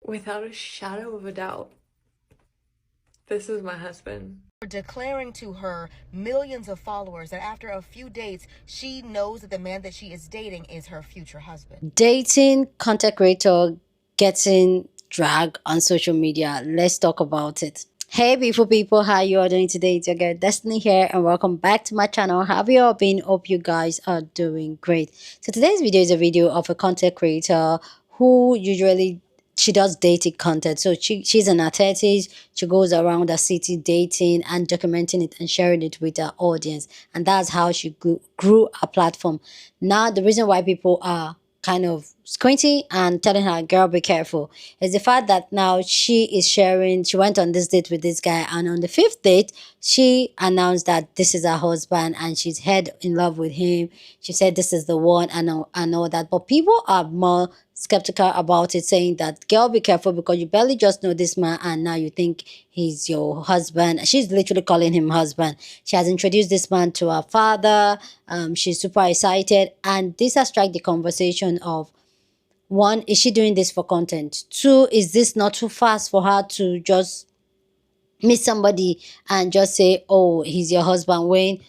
Without a shadow of a doubt, this is my husband. Declaring to her millions of followers that after a few dates, she knows that the man that she is dating is her future husband. Dating content creator getting dragged on social media. Let's talk about it. Hey beautiful people, how you all doing today? It's your girl Destiny here and welcome back to my channel. How have you all been? Hope you guys are doing great. So today's video is a video of a content creator who usually she does dating content. So she's an artist. She goes around the city dating and documenting it and sharing it with her audience, and that's how she grew a platform. Now the reason why people are kind of squinty and telling her, girl, be careful, is the fact that now she is sharing, she went on this date with this guy, and on the fifth date she announced that this is her husband and she's head in love with him. She said this is the one and all that, but people are more skeptical about it, saying that, girl, be careful, because you barely just know this man and now you think he's your husband. She's literally calling him husband. She has introduced this man to her father. She's super excited, and this has struck the conversation of, one, is she doing this for content? Two, is this not too fast for her to just meet somebody and just say, oh, he's your husband, when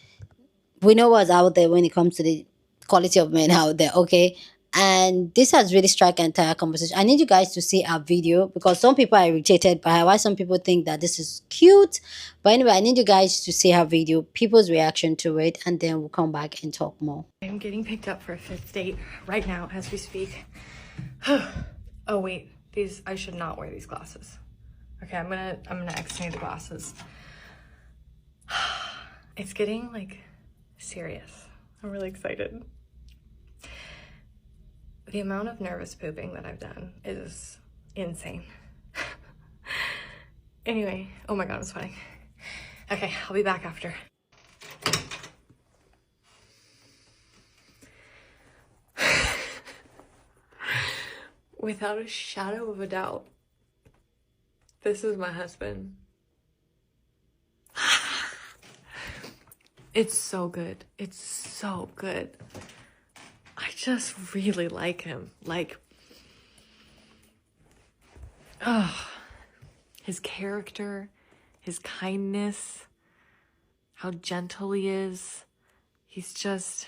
we know what's out there when it comes to the quality of men out there, okay? And this has really struck an entire conversation. I need you guys to see our video because some people are irritated by why some people think that this is cute. But anyway, I need you guys to see our video, people's reaction to it, and then we'll come back and talk more. I'm getting picked up for a fifth date right now as we speak. Oh wait, I should not wear these glasses. Okay, I'm gonna extend the glasses. It's getting like serious. I'm really excited. The amount of nervous pooping that I've done is insane. Anyway, oh my god, I'm sweating. Okay, I'll be back after. Without a shadow of a doubt, this is my husband. It's so good. It's so good. I just really like him. Like, his character, his kindness, how gentle he is. He's just,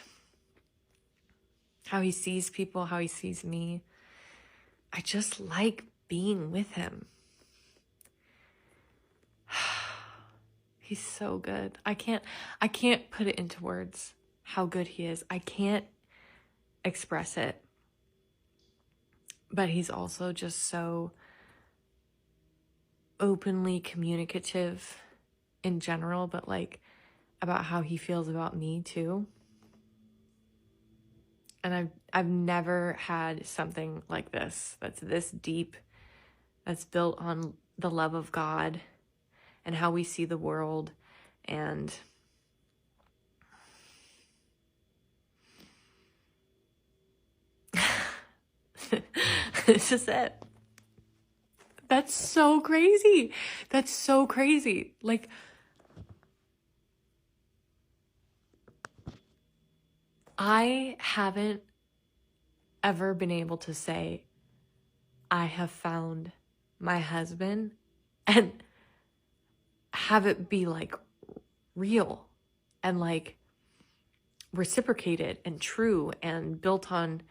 how he sees people, how he sees me. I just like being with him. He's so good. I can't put it into words how good he is. I can't express it. But he's also just so openly communicative in general, but like about how he feels about me too. And I've never had something like this that's this deep, that's built on the love of God and how we see the world, and this is it. That's so crazy. That's so crazy. Like, I haven't ever been able to say I have found my husband and have it be like real and like reciprocated and true and built on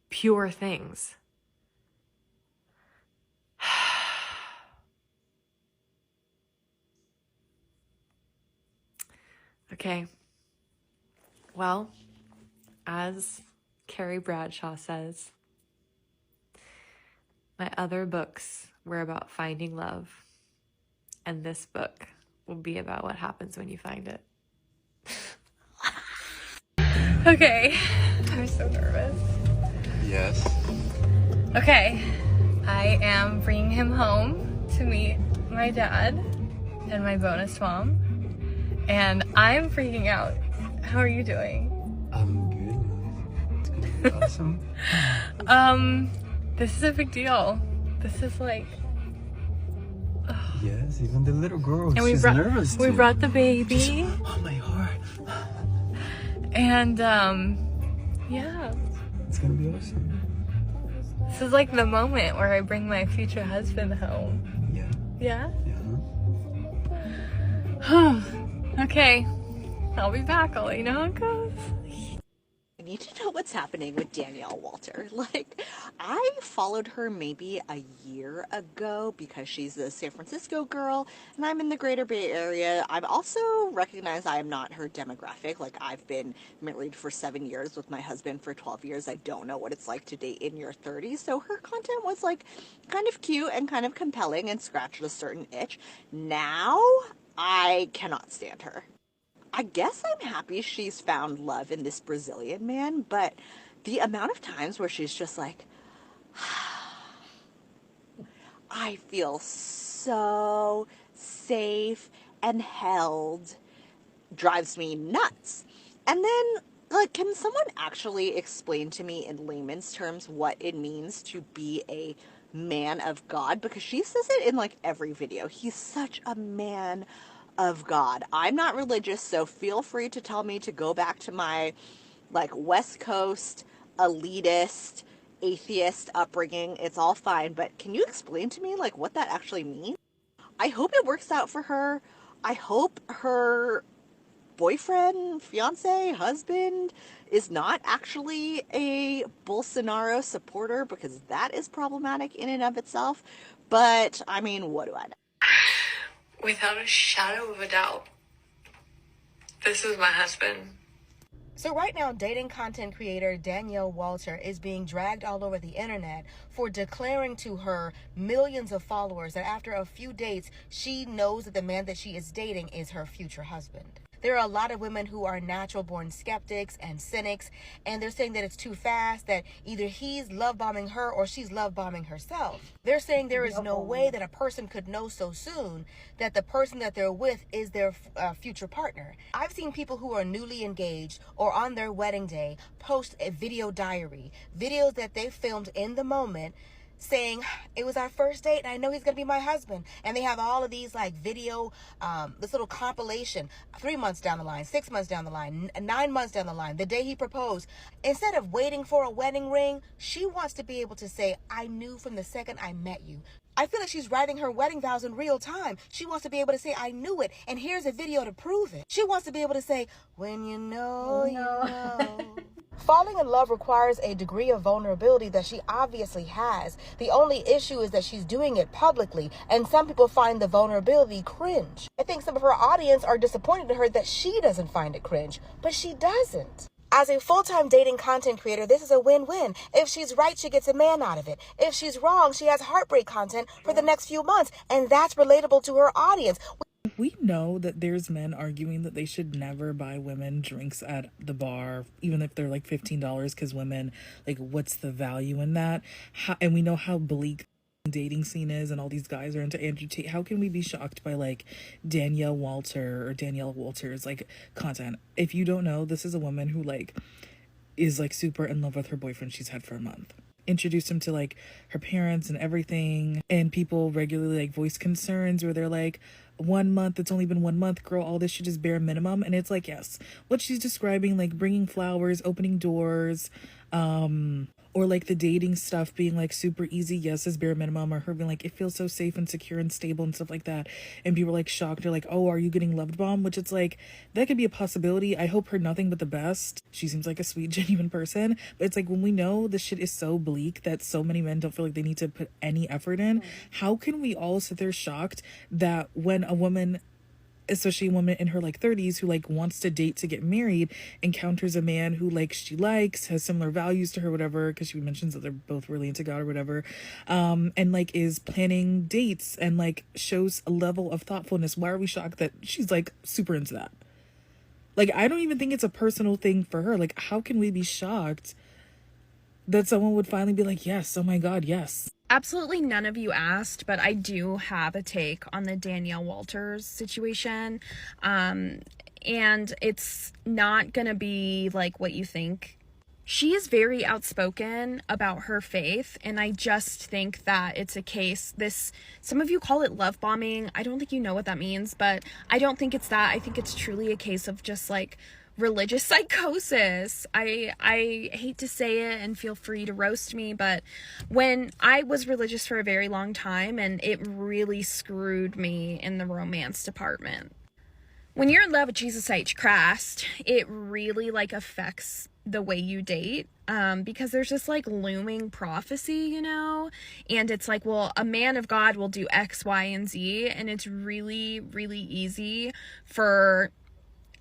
pure things. Okay. Well, as Carrie Bradshaw says, my other books were about finding love, and this book will be about what happens when you find it. Okay, I'm so nervous. Yes. Okay, I am bringing him home to meet my dad and my bonus mom, and I'm freaking out. How are you doing? I'm good. It's gonna be awesome. This is a big deal. This is like, yes, even the little girl, and she's nervous too. We brought the baby. Oh my heart. And yeah. It's gonna be awesome. This is like the moment where I bring my future husband home. Yeah. Yeah? Yeah. Okay. I'll be back. I'll let you know how it goes. I need to know what's happening with Danielle Walter. Like, I followed her maybe a year ago because she's a San Francisco girl and I'm in the greater Bay Area. I've also recognized I am not her demographic. Like, I've been married for 7 years with my husband for 12 years. I don't know what it's like to date in your 30s. So her content was like kind of cute and kind of compelling and scratched a certain itch. Now, I cannot stand her. I guess I'm happy she's found love in this Brazilian man, but the amount of times where she's just like, I feel so safe and held, drives me nuts. And then, like, can someone actually explain to me in layman's terms what it means to be a man of God? Because she says it in, like, every video. He's such a man of God. I'm not religious, so feel free to tell me to go back to my, like, West Coast, elitist, atheist upbringing. It's all fine, but can you explain to me, like, what that actually means? I hope it works out for her. I hope her boyfriend, fiance, husband is not actually a Bolsonaro supporter, because that is problematic in and of itself. But, I mean, what do I know? Without a shadow of a doubt, this is my husband. So right now, dating content creator Danielle Walter is being dragged all over the internet for declaring to her millions of followers that after a few dates, she knows that the man that she is dating is her future husband. There are a lot of women who are natural-born skeptics and cynics, and they're saying that it's too fast, that either he's love-bombing her or she's love-bombing herself. They're saying there is no way that a person could know so soon that the person that they're with is their future partner. I've seen people who are newly engaged or on their wedding day post a video diary, videos that they filmed in the moment, saying it was our first date and I know he's gonna be my husband. And they have all of these like video, this little compilation, 3 months down the line, 6 months down the line, 9 months down the line, the day he proposed. Instead of waiting for a wedding ring, she wants to be able to say, I knew from the second I met you. I feel like she's writing her wedding vows in real time. She wants to be able to say, I knew it, and here's a video to prove it. She wants to be able to say, when you know, you know. Falling in love requires a degree of vulnerability that she obviously has. The only issue is that she's doing it publicly, and some people find the vulnerability cringe. I think some of her audience are disappointed in her that she doesn't find it cringe, but she doesn't. As a full-time dating content creator, this is a win-win. If she's right, she gets a man out of it. If she's wrong, she has heartbreak content for the next few months, and that's relatable to her audience. We know that there's men arguing that they should never buy women drinks at the bar, even if they're like $15, because women, like, what's the value in that? And we know how bleak the dating scene is, and all these guys are into Andrew Tate. How can we be shocked by like Danielle Walter's like content? If you don't know, this is a woman who like is like super in love with her boyfriend she's had for a month. Introduced him to like her parents and everything, and people regularly like voice concerns where they're like, 1 month, it's only been 1 month, girl, all this shit is bare minimum. And it's like, yes, what she's describing, like bringing flowers, opening doors, or like the dating stuff being like super easy, yes, is bare minimum, or her being like, it feels so safe and secure and stable and stuff like that. And people are like shocked, they're like, oh, are you getting loved bomb? Which it's like, that could be a possibility. I hope her nothing but the best. She seems like a sweet, genuine person, but it's like, when we know this shit is so bleak that so many men don't feel like they need to put any effort in, how can we all sit there shocked that when a woman, especially a woman in her like 30s who like wants to date to get married, encounters a man who like she likes, has similar values to her, whatever, because she mentions that they're both really into God or whatever, and like is planning dates and like shows a level of thoughtfulness, why are we shocked that she's like super into that? Like, I don't even think it's a personal thing for her. Like, how can we be shocked that someone would finally be like, yes, oh my God, yes? Absolutely none of you asked, but I do have a take on the Danielle Walters situation. And it's not gonna be like what you think. She is very outspoken about her faith, and I just think that it's a case, some of you call it love bombing. I don't think you know what that means, but I don't think it's that. I think it's truly a case of just like religious psychosis. I hate to say it, and feel free to roast me, but when I was religious for a very long time, and it really screwed me in the romance department. When you're in love with Jesus H. Christ, it really like affects the way you date, because there's this like looming prophecy, you know, and it's like, well, a man of God will do X, Y, and Z, and it's really, really easy for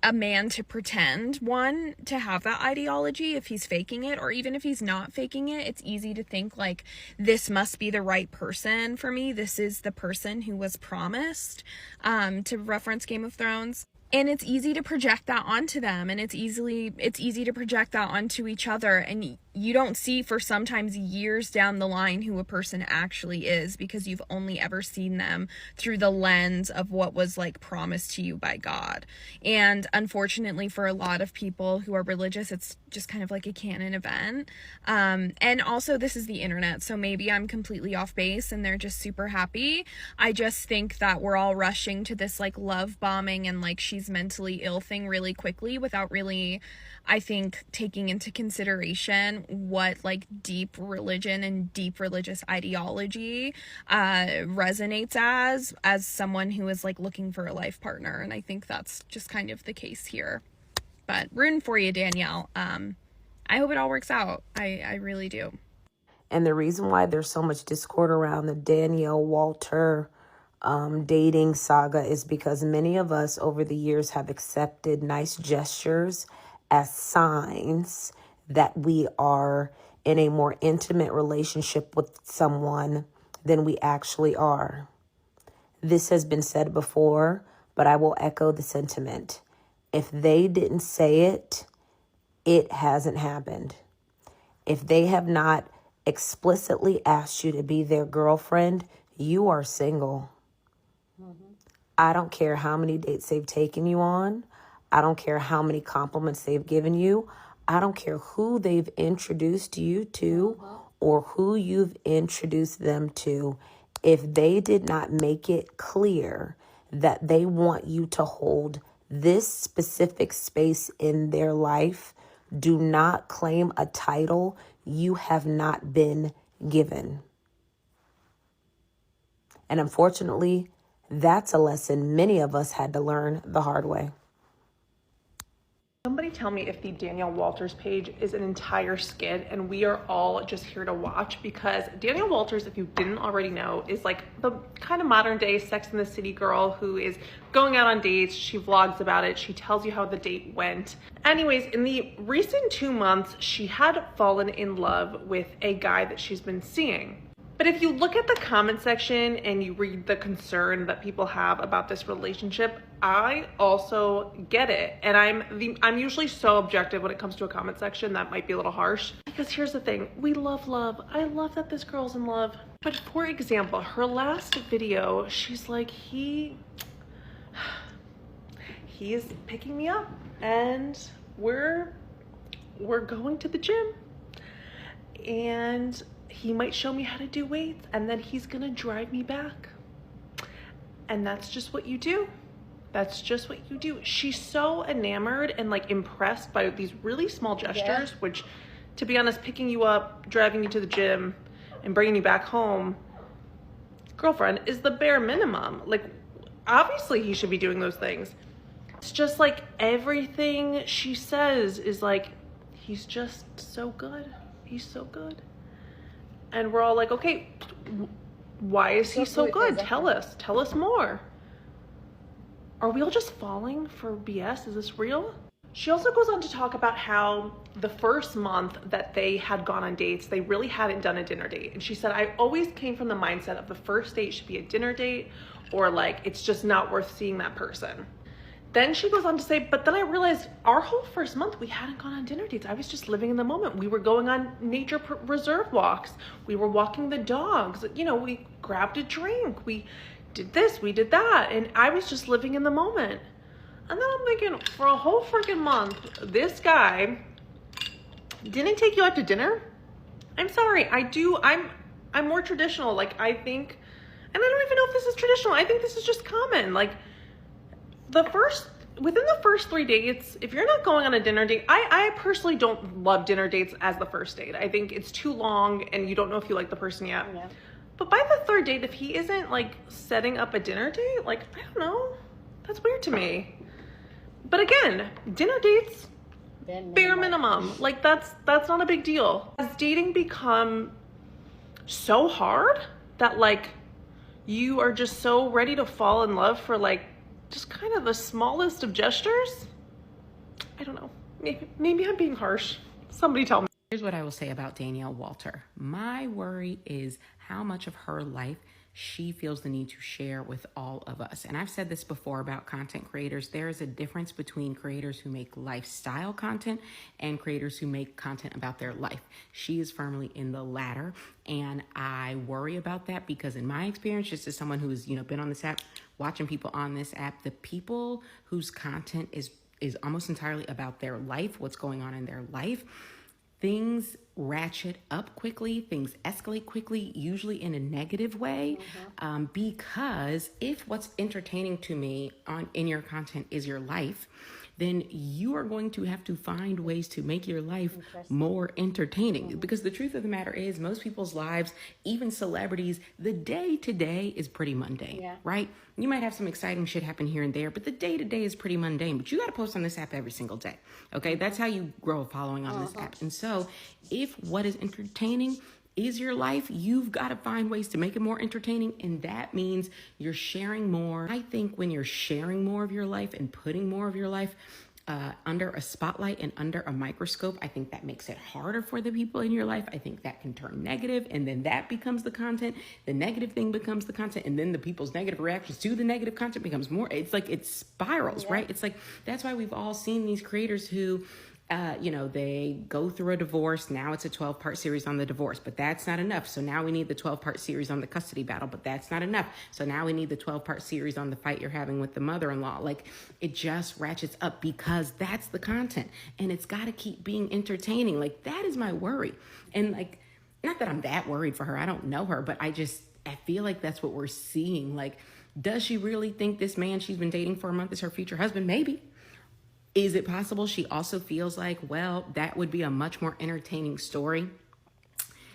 a man to pretend, one, to have that ideology if he's faking it, or even if he's not faking it, it's easy to think like, this must be the right person for me, this is the person who was promised, to reference Game of Thrones. And it's easy to project that onto them, and it's easy to project that onto each other, and you don't see for sometimes years down the line who a person actually is, because you've only ever seen them through the lens of what was like promised to you by God. And unfortunately for a lot of people who are religious, it's just kind of like a canon event. And also this is the internet, so maybe I'm completely off base and they're just super happy. I just think that we're all rushing to this like love bombing and like she's mentally ill thing really quickly, without really, I think, taking into consideration what like deep religion and deep religious ideology resonates as someone who is like looking for a life partner. And I think that's just kind of the case here. But rooting for you, Danielle. I hope it all works out. I really do. And the reason why there's so much discord around the Danielle Walter dating saga is because many of us over the years have accepted nice gestures as signs that we are in a more intimate relationship with someone than we actually are. This has been said before, but I will echo the sentiment. If they didn't say it, it hasn't happened. If they have not explicitly asked you to be their girlfriend, you are single. I don't care how many dates they've taken you on. I don't care how many compliments they've given you. I don't care who they've introduced you to or who you've introduced them to. If they did not make it clear that they want you to hold this specific space in their life, do not claim a title you have not been given. And unfortunately, that's a lesson many of us had to learn the hard way. Somebody tell me if the Danielle Walters page is an entire skit and we are all just here to watch, because Danielle Walters, if you didn't already know, is like the kind of modern day Sex and the City girl who is going out on dates. She vlogs about it. She tells you how the date went. Anyways, in the recent 2 months, she had fallen in love with a guy that she's been seeing. But if you look at the comment section and you read the concern that people have about this relationship, I also get it. And I'm usually so objective when it comes to a comment section. That might be a little harsh, because here's the thing. We love love. I love that this girl's in love. But for example, her last video, she's like, he is picking me up and we're going to the gym, and he might show me how to do weights, and then he's gonna drive me back. And that's just what you do. That's just what you do. She's so enamored and like impressed by these really small gestures, which, to be honest, picking you up, driving you to the gym, and bringing you back home, girlfriend, is the bare minimum. Like, obviously he should be doing those things. It's just like everything she says is like, he's just so good. He's so good. And we're all like, okay, why is he so good? Tell us more. Are we all just falling for BS? Is this real? She also goes on to talk about how the first month that they had gone on dates, they really hadn't done a dinner date. And she said, I always came from the mindset of the first date should be a dinner date, or like, it's just not worth seeing that person. Then she goes on to say, but then I realized our whole first month, we hadn't gone on dinner dates. I was just living in the moment. We were going on nature reserve walks. We were walking the dogs. You know, we grabbed a drink. We did this, we did that. And I was just living in the moment. And then I'm thinking, for a whole freaking month, this guy didn't take you out to dinner? I'm sorry, I'm more traditional. Like, I think, and I don't even know if this is traditional. I think this is just common. Like, the first within the first 3 dates, if you're not going on a dinner date, I personally don't love dinner dates as the first date. I think it's too long and you don't know if you like the person yet. Yeah. But by the third date, if he isn't like setting up a dinner date, like, I don't know, that's weird to me. But again, dinner dates, bare minimum. Like that's not a big deal. Has dating become so hard that like you are just so ready to fall in love for like just kind of the smallest of gestures? I don't know. Maybe I'm being harsh. Somebody tell me. Here's what I will say about Danielle Walter. My worry is how much of her life she feels the need to share with all of us. And I've said this before about content creators. There is a difference between creators who make lifestyle content and creators who make content about their life. She is firmly in the latter. And I worry about that because in my experience, just as someone who's, been on this app, watching people on this app, the people whose content is almost entirely about their life, what's going on in their life, things ratchet up quickly, things escalate quickly, usually in a negative way, because if what's entertaining to me in your content is your life, then you are going to have to find ways to make your life more entertaining. Because the truth of the matter is most people's lives, even celebrities, the day to day is pretty mundane, right? You might have some exciting shit happen here and there, but the day to day is pretty mundane. But you got to post on this app every single day, okay? That's how you grow a following on this app. And so if what is entertaining is your life, you've got to find ways to make it more entertaining. And that means you're sharing more. I think when you're sharing more of your life and putting more of your life under a spotlight and under a microscope, I think that makes it harder for the people in your life. I think that can turn negative, and then that becomes the content. The negative thing becomes the content, and then the people's negative reactions to the negative content becomes more. It's like it spirals, right? It's like that's why we've all seen these creators who they go through a divorce. Now it's a 12-part series on the divorce, but that's not enough. So now we need the 12-part series on the custody battle, but that's not enough. So now we need the 12-part series on the fight you're having with the mother-in-law. Like it just ratchets up because that's the content, and it's got to keep being entertaining. Like that is my worry. And like, not that I'm that worried for her. I don't know her, but I feel like that's what we're seeing. Like, does she really think this man she's been dating for a month is her future husband? Maybe. Is it possible she also feels like, well, that would be a much more entertaining story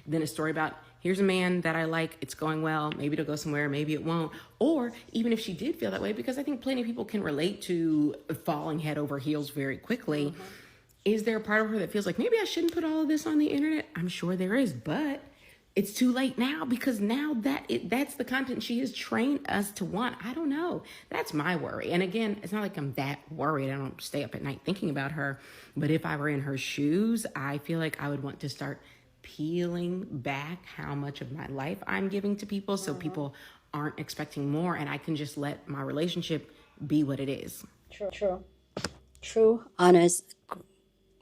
than a story about, here's a man that I like, it's going well, maybe it'll go somewhere, maybe it won't. Or even if she did feel that way, because I think plenty of people can relate to falling head over heels very quickly. Is there a part of her that feels like, maybe I shouldn't put all of this on the internet? I'm sure there is, but it's too late now because now that's the content she has trained us to want. I don't know. That's my worry. And again, it's not like I'm that worried. I don't stay up at night thinking about her. But if I were in her shoes, I feel like I would want to start peeling back how much of my life I'm giving to people so people aren't expecting more, and I can just let my relationship be what it is. True, honest,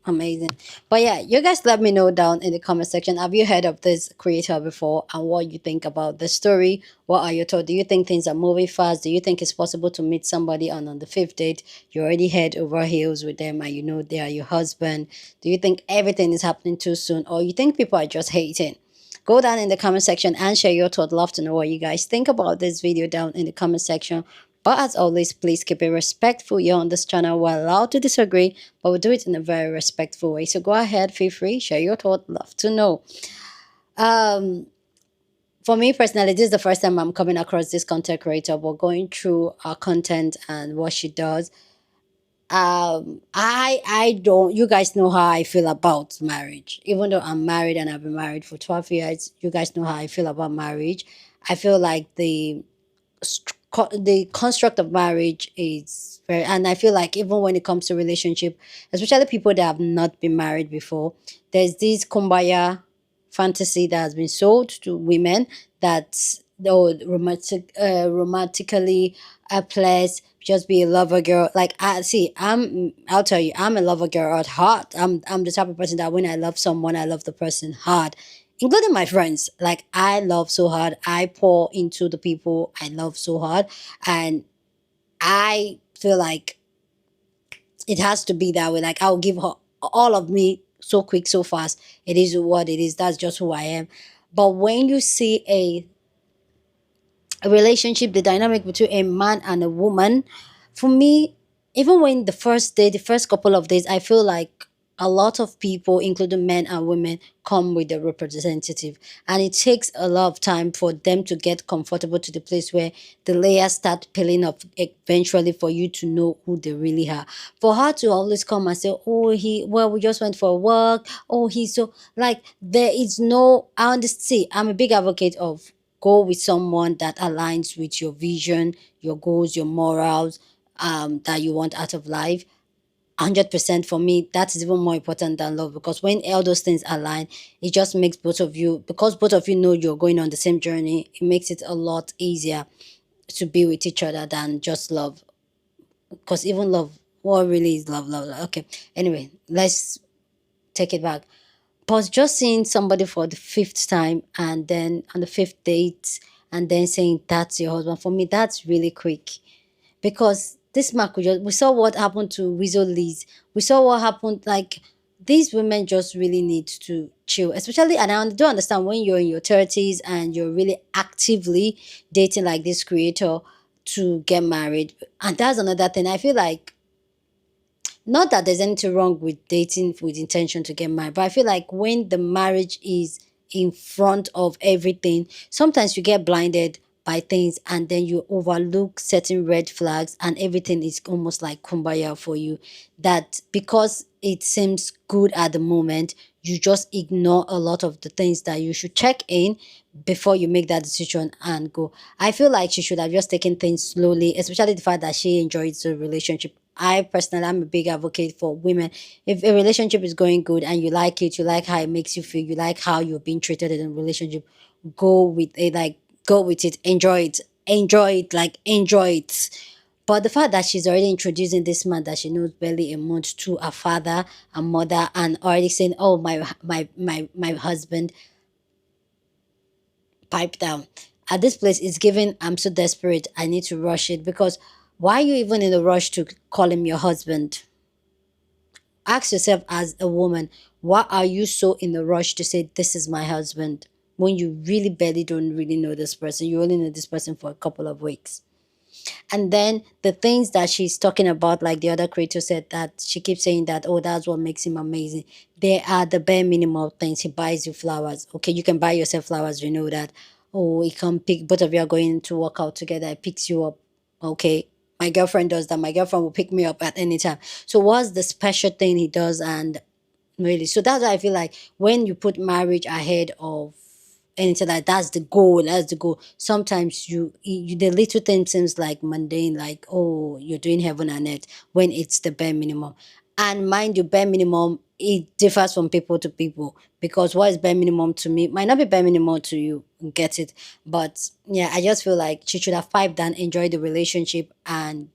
amazing. But yeah, you guys let me know down in the comment section. Have you heard of this creator before and what you think about the story? What are your thoughts? Do you think things are moving fast? Do you think it's possible to meet somebody and on the fifth date you already head over heels with them and you know they are your husband? Do you think everything is happening too soon, or you think people are just hating? Go down in the comment section and share your thoughts. Love to know what you guys think about this video down in the comment section. But as always, please keep it respectful. You're on this channel. We're allowed to disagree, but we'll do it in a very respectful way. So go ahead, feel free, share your thoughts. Love to know. For me personally, this is the first time I'm coming across this content creator, but going through her content and what she does. I don't, you guys know how I feel about marriage. Even though I'm married and I've been married for 12 years, you guys know how I feel about marriage. I feel like the construct of marriage is very, and I feel like even when it comes to relationship, especially people that have not been married before, there's this kumbaya fantasy that has been sold to women that romantically place, just be a lover girl. Like I'll tell you, I'm a lover girl at heart. I'm the type of person that when I love someone, I love the person hard, including my friends. Like I love so hard. I pour into the people I love so hard, and I feel like it has to be that way. Like I'll give her all of me so quick, so fast. It is what it is. That's just who I am. But when you see a relationship, the dynamic between a man and a woman, for me, even when the first day, the first couple of days, I feel like a lot of people, including men and women, come with a representative. And it takes a lot of time for them to get comfortable to the place where the layers start peeling off eventually for you to know who they really are. For her to always come and say, oh, well, we just went for a walk. Oh, he's so, like, there is no, I understand. See, I'm a big advocate of go with someone that aligns with your vision, your goals, your morals, that you want out of life. 100% for me, that is even more important than love, because when all those things align, it just makes both of you, because both of you know you're going on the same journey, it makes it a lot easier to be with each other than just love. Because even love, what really is love? Okay, anyway, let's take it back. But just seeing somebody for the fifth time, and then on the fifth date, and then saying that's your husband, for me, that's really quick. Because this man could just, we saw what happened to Weasel Liz. We saw what happened, like, these women just really need to chill. Especially, and I do understand when you're in your 30s and you're really actively dating like this creator to get married. And that's another thing. I feel like, not that there's anything wrong with dating with intention to get married, but I feel like when the marriage is in front of everything, sometimes you get blinded by things and then you overlook certain red flags and everything is almost like kumbaya for you. That because it seems good at the moment, you just ignore a lot of the things that you should check in before you make that decision and go. I feel like she should have just taken things slowly, especially the fact that she enjoyed the relationship. I personally, I'm a big advocate for women. If a relationship is going good and you like it, you like how it makes you feel, you like how you're being treated in a relationship, go with it. Like, go with it, enjoy it, like, enjoy it. But the fact that she's already introducing this man that she knows barely a month to a father, a mother, and already saying, "Oh, my husband," pipe down. At this place, it's giving, I'm so desperate, I need to rush it. Because why are you even in a rush to call him your husband? Ask yourself as a woman, why are you so in a rush to say, this is my husband, when you really barely don't really know this person? You only know this person for a couple of weeks. And then the things that she's talking about, like the other creator said, that she keeps saying that, oh, that's what makes him amazing. They are the bare minimum things. He buys you flowers. Okay, you can buy yourself flowers, you know that. Oh, he can pick, both of you are going to work out together. He picks you up. Okay, my girlfriend does that. My girlfriend will pick me up at any time. So what's the special thing he does? And really, so that's why I feel like when you put marriage ahead of anything, like, that's the goal. Sometimes the little thing seems like mundane, like, oh, you're doing heaven and earth, when it's the bare minimum. And mind you, bare minimum, it differs from people to people, because what is bare minimum to me might not be bare minimum to you. Get it? But yeah, I just feel like she should have piped down, enjoy the relationship, and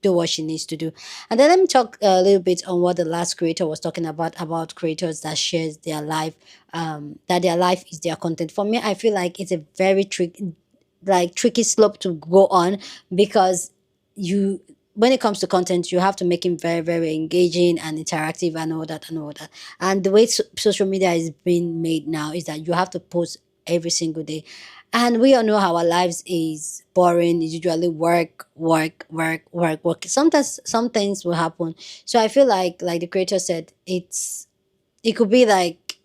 do what she needs to do. And then let me talk a little bit on what the last creator was talking about creators that shares their life, that their life is their content. For me, I feel like it's a very tricky slope to go on, because you, when it comes to content, you have to make it very, very engaging and interactive and all that and all that. And the way social media is being made now is that you have to post every single day. And we all know how our lives is boring. It's usually work, work, work, work, work. Sometimes some things will happen. So I feel like the creator said, it could be like,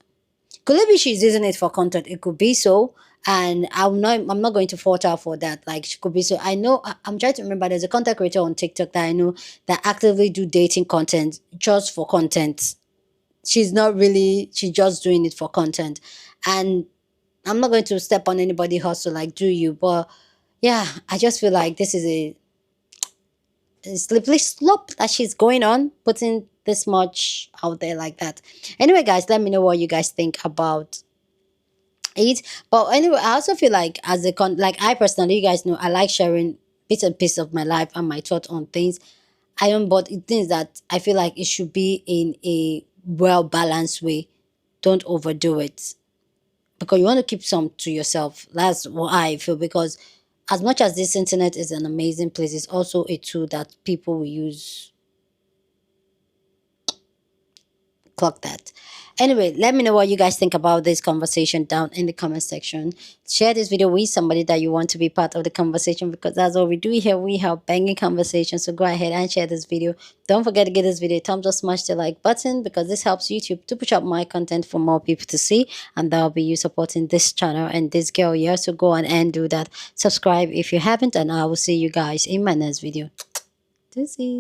could it be she's using it for content? It could be so. And I'm not going to fault her for that. Like, she could be so. I know, I'm trying to remember, there's a content creator on TikTok that I know that actively do dating content just for content. She's just doing it for content. And I'm not going to step on anybody hustle, like, do you? But yeah, I just feel like this is a slippery slope that she's going on, putting this much out there like that. Anyway, guys, let me know what you guys think about it. But anyway, I also feel like, as like, I personally, you guys know, I like sharing bits and pieces of my life and my thoughts on things. I don't, but it things that I feel like it should be in a well balanced way. Don't overdo it, because you want to keep some to yourself. That's what I feel. Because as much as this internet is an amazing place, it's also a tool that people will use Clock that. Anyway, let me know what you guys think about this conversation down in the comment section. Share this video with somebody that you want to be part of the conversation, because that's what we do here. We have banging conversations. So go ahead and share this video. Don't forget to give this video a thumbs up, smash the like button, because this helps YouTube to push up my content for more people to see, and that'll be you supporting this channel and this girl here. So go on and do that. Subscribe if you haven't, and I will see you guys in my next video. Deuces.